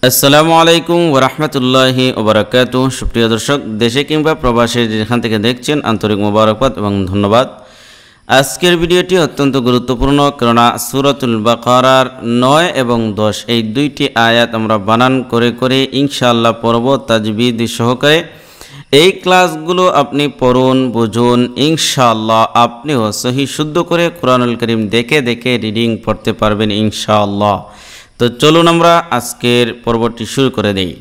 আসসালামু আলাইকুম ওয়া রাহমাতুল্লাহি ওয়া বারাকাতুহু। সুপ্রিয় দর্শক, দেশে কিংবা প্রবাসে যেখান থেকে দেখছেন আন্তরিক মোবারকবাদ এবং ধন্যবাদ। আজকের ভিডিওটি অত্যন্ত গুরুত্বপূর্ণ, কেননা সূরাতুল বাকারার 9 এবং 10 এই দুইটি আয়াত আমরা বানান করে করে ইনশাআল্লাহ পড়ব তাজবিদ সহকারে। এই ক্লাসগুলো আপনি পড়ুন, বুঝুন, ইনশাআল্লাহ আপনিও সহি শুদ্ধ করে কোরআনুল কারীম দেখে দেখে রিডিং পড়তে পারবেন ইনশাআল্লাহ। তো চলুন আমরা আজকের পর্বটি শুরু করে দেই।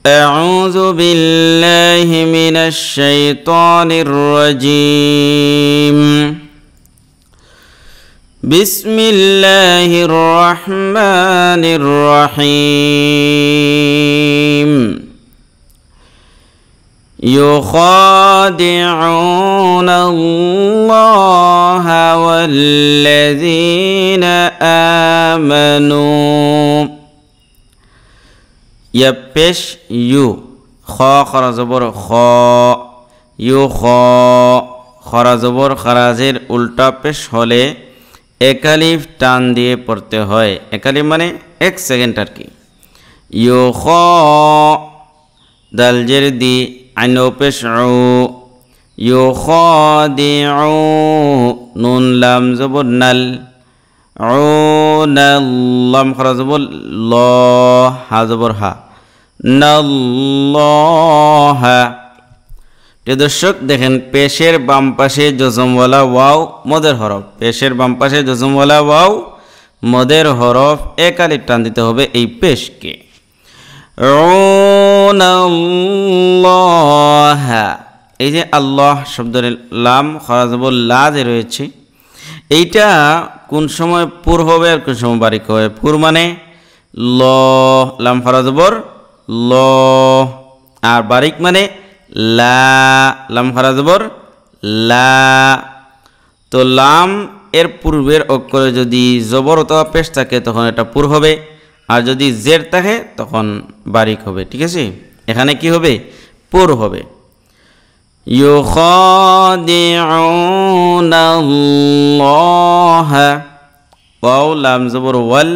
আউযু বিল্লাহি মিনাশ শাইতানির রাজীম। বিসমিল্লাহির রহমানির রহিম। يخادعون الله والذين آمنوا يبش يو خا خرزبر خا يو خا খরাজবর খরাজের উল্টা পেশ হলে একালিফ টান দিয়ে পড়তে হয়। একালিফ মানে 1 সেকেন্ড আর কি। ইউ খ দালজের দি আইনো পেশ ইউখাদিউ নুন লাম জবর নাল নাল লাম খরা জবর ল হা জবর হা নাল্লাহা। প্রিয় দর্শক দেখেন, পেশের বাম পাশে জজমওয়ালা ওয়াও মদের হরফ, পেশের বাম পাশে জজমওয়ালা ওয়াও মদের হরফ এক আলিফ টান দিতে হবে এই পেশকে। এই যে আল্লাহ শব্দের লাম খরাজবুল লা যে রয়েছে, এইটা কোন সময় পুর হবে আর কোন সময় বারিক হবে। পুর মানে ল, লাম খরাজবর ল, আর বারিক মানে লা, লাম খরাজবর লা। তো লাম এর পূর্বের অক্ষরে যদি জবর অথবা পেশ থাকে তখন এটা পুর হবে, আর যদি জের থাকে তখন বারিক হবে। ঠিক আছে, এখানে কি হবে? পুর হবে। ইউখাদিউনাল্লাহা ওয়াও লাম জবর ওয়াল,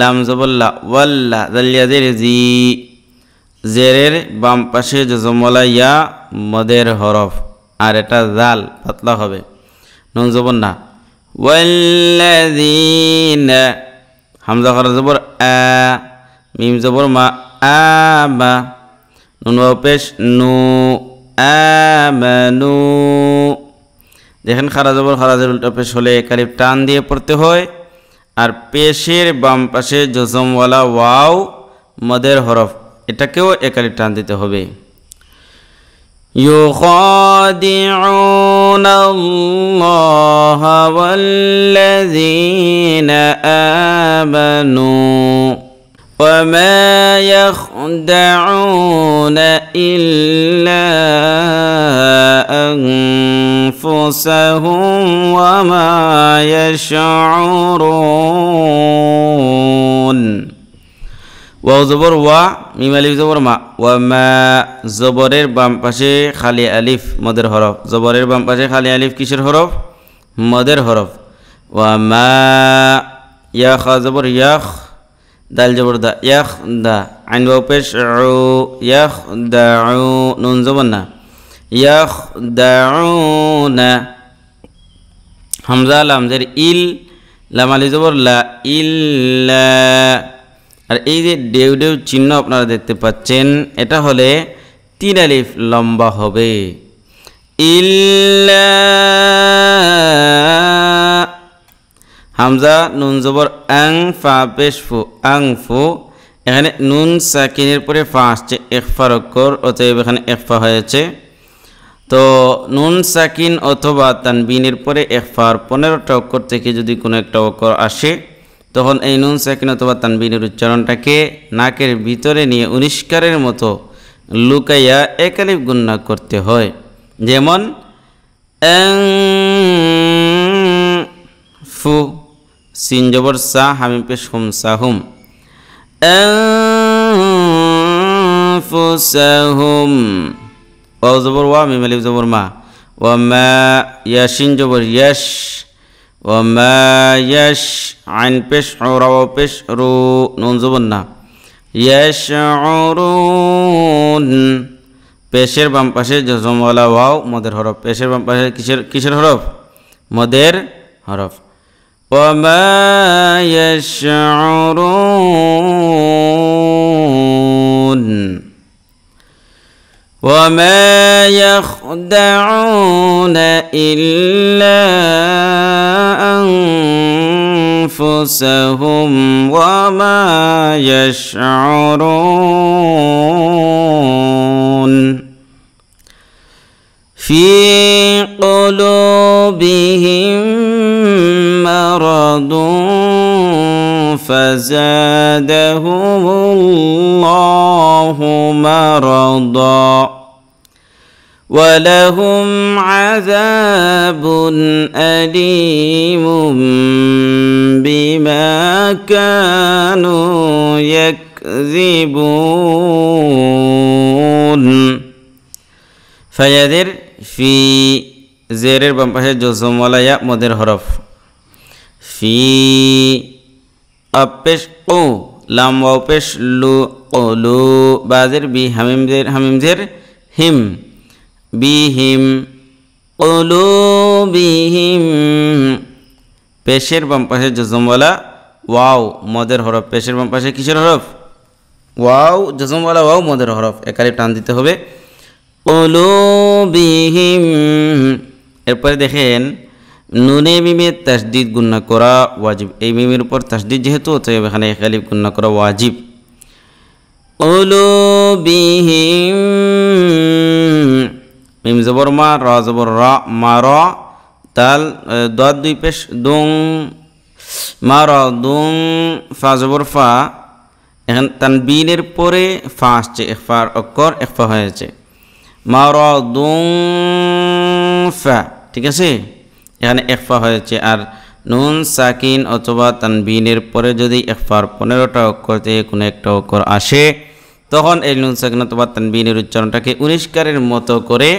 লাম জবর লা, ওয়াল্লা জালিয়া জের জি, জেরের বাম পাশে জজমওয়ালা ইয়া মদের হরফ, আর এটা জাল পাতলা হবে, নুন জবর না। ওয়াল্লাযীনা হামজা খরা জবর আ, মিম জবর মা, আমা নুন ওয়াও পেশ নু, আমানু। দেখেন খারা জবর খারাজের উল্টা পেশ হলে কালিফ টান দিয়ে পড়তে হয়, আর পেশের বাম পাশে জজমওয়ালা ওয়াও মদের হরফ এটাকেও একালিফ টান দিতে হবে। يخادعون الله والذين آمنوا وما يخدعون إلا أنفسهم وما يشعرون। ওয়াও জবর ওয়া, মিম আলিফ জবর মা, ওয়া মা জবরের বাম পাশে খালি আলিফ মদের হরফ, জবরের বাম পাশে খালি আলিফ কিসের হরফ? মদের হরফ। ওয়া মা ইয়া খা জবর ইয়াখ, দাল জবর দা, ইয়াখ দা, আইন ওয়াও পেশ উ, ইয়াখ দাউ নুন জবর না, ইয়াখ দাউনা। হামজা লাম জের ইল, লাম আলিফ জবর লা, ইল্লা। আর এই যে ডেউ ডেউ চিহ্ন আপনারা দেখতে পাচ্ছেন, এটা হলে 3 আলিফ লম্বা হবে। ইল্লা হামজা নুন জবর আং, ফা পেশ ফু, আং ফু। এখানে নুন সাকিনের পরে ফা আসছে, ইখফার অক্ষর, অতএব এখানে ইখফা হয়েছে। তো নুন সাকিন অথবা তানবিনের পরে ইখফার 15টা অক্ষর থেকে যদি কোনো একটা অক্ষর আসে, তখন এই নুন সাকিন অথবা তানবিনের উচ্চারণটাকে নাকের ভিতরে নিয়ে 19কারের মতো লুকাইয়া এক আলিফ গুন্না করতে হয়। যেমন ফু, সিন জবর সা, হামিম পেশ হুম, সাহুম, আনফুসাহুম। ওয়াও জবর ওয়া, মিম আলিফ জবর মা, ওয়া মা, ইয়াশিন জবর ইয়াশ, ওয়ামা ইয়াশ আইন পেশ রাও পেশ রু নুন জবর না ইয়াশউরুন পেশের বাম পাশে জজমওয়ালা ওয়াও মদের হরফ পেশের বাম পাশে কিসের হরফ মদের হরফ ওয়ামা ইয়াশউরুন وما يخدعون إلا أنفسهم وما يشعرون في قلوبهم مرض فزادهم الله مرضا ولهم عذاب أليم بما كانوا يكذبون فيذر في زير بمباشر جزم ولا يا مدر حرف في أبش قو لام وبش لو قلو بازر بي هميم زير هم বিহিম কুলুবিহিম পেশের বাম পাশে জজমওয়ালা ওয়াও মদের হরফ পেশের বাম পাশে কিসের হরফ ওয়াও জজমওয়ালা ওয়াও মদের হরফ একারে টান দিতে হবে কুলুবিহিম এরপরে দেখেন নুনে মিমে তাসদিদ গুণনা করা ওয়াজিব এই মিমের উপর তাসদিদ যেহেতু অতএব এখানে একালিফ গুণনা করা ওয়াজিব কুলুবিহিম মিম জবর মা রা জবর রা মা রা দাল দাদ দুই পেশ দুং মা রা দুং ফা জবর ফা এখন তানবিনের পরে ফা আসছে ইখফার অক্ষর ইখফা হয়েছে মা রা দুং ফা ঠিক আছে এখানে ইখফা হয়েছে আর নুন সাকিন অথবা তানবিনের পরে যদি ইখফার 15টা অক্ষর থেকে কোনো একটা অক্ষর আসে তখন এই নুন সাকিন অথবা তানবিনের উচ্চারণটাকে 19 কারের মতো করে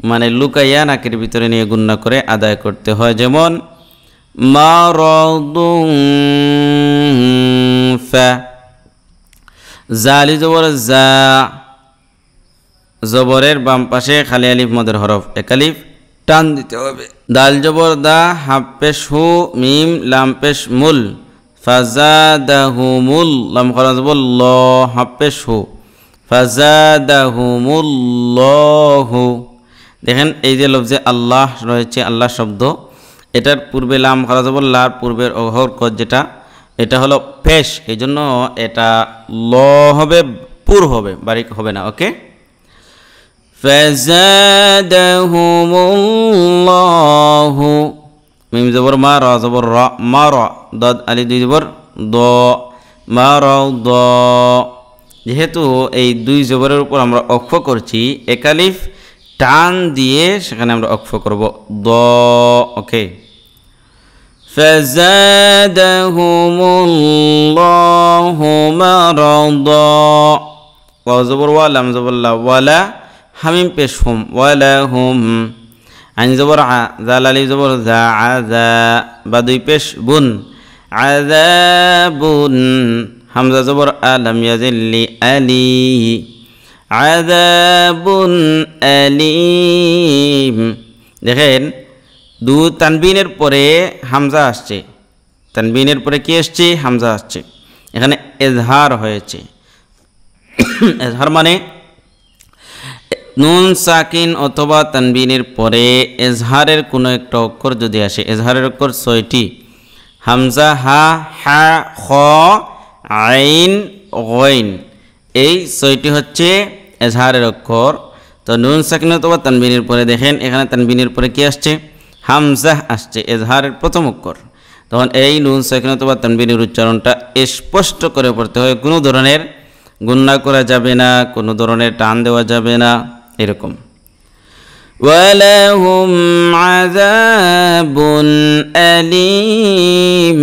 মানে লুকাইয়া নাকের ভিতরে নিয়ে গুণনা করে আদায় করতে হয় যেমন মারাদুন ফা জালি জবর জা জবরের বাম পাশে খালি আলিফ মদের হরফ এক আলিফ টান দিতে হবে দাল জবর দা হাফ পেশ হু মিম লাম পেশ মুল ফাজাদাহুমুল লাম খারা জবর ল হাফ পেশ হু ফাজাদাহুমুল্লাহু দেখেন এই যে লফজে আল্লাহ রয়েছে আল্লাহ শব্দ এটার পূর্বে লাম খারা জবর লার পূর্বের হরকত যেটা এটা হলো পেশ এইজন্য এটা ল হবে পুর হবে বারিক হবে না ওকে ফাজাদাহুমুল্লাহু মিম জবর মা রা জবর রা মা রা দাদ আলি দুই জবর দ মা রা দ যেহেতু এই দুই জবরের উপর আমরা অক্ফ করছি একালিফ টান দিয়ে সেখানে আমরা অক্ফ করব দ ওকে ফাজাদাহুমুল্লাহু মারাদা ওয়া জবর ওয়া লাম জবর লা ওয়ালা হামিম পেশ হুম ওয়ালা হুম আইন জবর আ জাল আলিফ জবর জা আযা বা দুই পেশ বুন আযাবুন হামজা জবর আলাম ইয়াজিল্লি আলি আযাবুন আলিম দেখেন দু তানবিনের পরে হামজা আসছে তানবিনের পরে কি আসছে হামজা আসছে এখানে ইজহার হয়েছে ইজহার মানে নুন সাকিন অথবা তানবিনের পরে ইজহারের কোনো একটা অক্ষর যদি আসে ইজহারের অক্ষর 6টি হামজা হা হা খ আইন গইন এই 6টি হচ্ছে ইজহারের অক্ষর তো নুন সাকিন অথবা তানবিনের পরে দেখেন এখানে তানবিনের পরে কি আসছে হামজা আসছে ইজহারের প্রথম অক্ষর তখন এই নুন সাকিন অথবা তানবিনের উচ্চারণটা স্পষ্ট করে পড়তে হয় কোনো ধরনের গুণনা করা যাবে না কোনো ধরনের টান দেওয়া যাবে না এরকম ওয়ালাহুম আযাবুন আলীম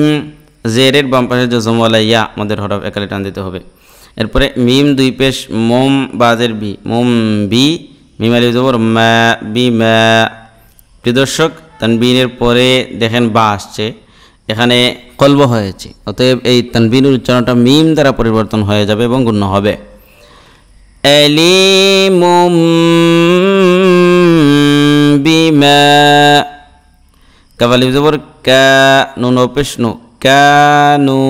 জেরের বাম পাশে জজম ওয়ালা ইয়া আমাদের হরফ একালে টান দিতে হবে এরপরে মিম দুই পেশ মোম বাজের বি মোম বি মিম আলিফ জবর মা বি মা প্রিয় দর্শক তানবিনের পরে দেখেন বা আসছে, এখানে কলব হয়েছে, অতএব এই তানবিনের উচ্চারণটা মিম দ্বারা পরিবর্তন হয়ে যাবে এবং গুণ্য হবে। আলিমুম বিমা, কাবালিফ জবর কা, নুন পেশনু, কানু,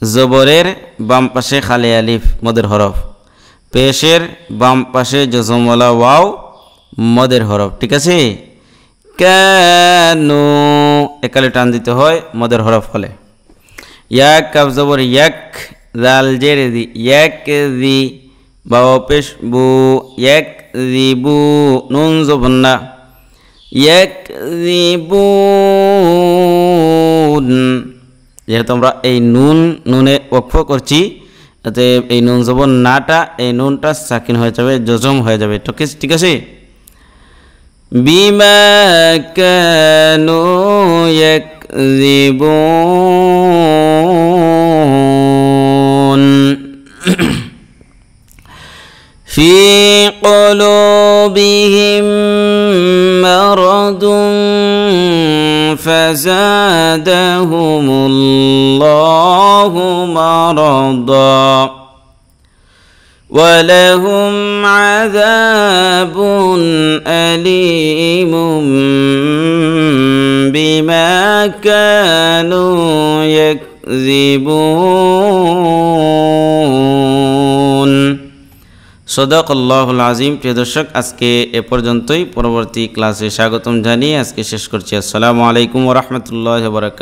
জবরের বাম পাশে খালি আলিফ মদের হরফ, পেশের বাম পাশে জজমওয়ালা ওয়াও মদের হরফ, ঠিক আছে। কানু একালে টান দিতে হয় মদের হরফ হলে। ইয়াক কাফ জবর ইয়াক, জাল জের দি, ইয়াক দি, বাও পেশ বু, ইয়াক দি বু, নুন জবন্না, ইয়াক দি বু। যেহেতু আমরা এই নুনে ওয়াকফ করছি, তাতে এই নুন জবর নাটা, এই নুনটা সাকিন হয়ে যাবে, জজম হয়ে যাবে, ঠিক আছে। বিমা কানু ইয়াকযিবুন ফি কুলুবিহিম মারাদুন ফাযাদাহুমুল্লাহু মারাদা ولهم عذاب أليم بما كانوا يكذبون। সদাকাল্লাহুল আযীম। প্রিয় দর্শক, আজকে এ পর্যন্তই। পরবর্তী ক্লাসে স্বাগতম জানিয়ে আজকে শেষ করছি। আসসালামু আলাইকুম ওয়া রাহমাতুল্লাহি ওয়া বারাকাতুহু।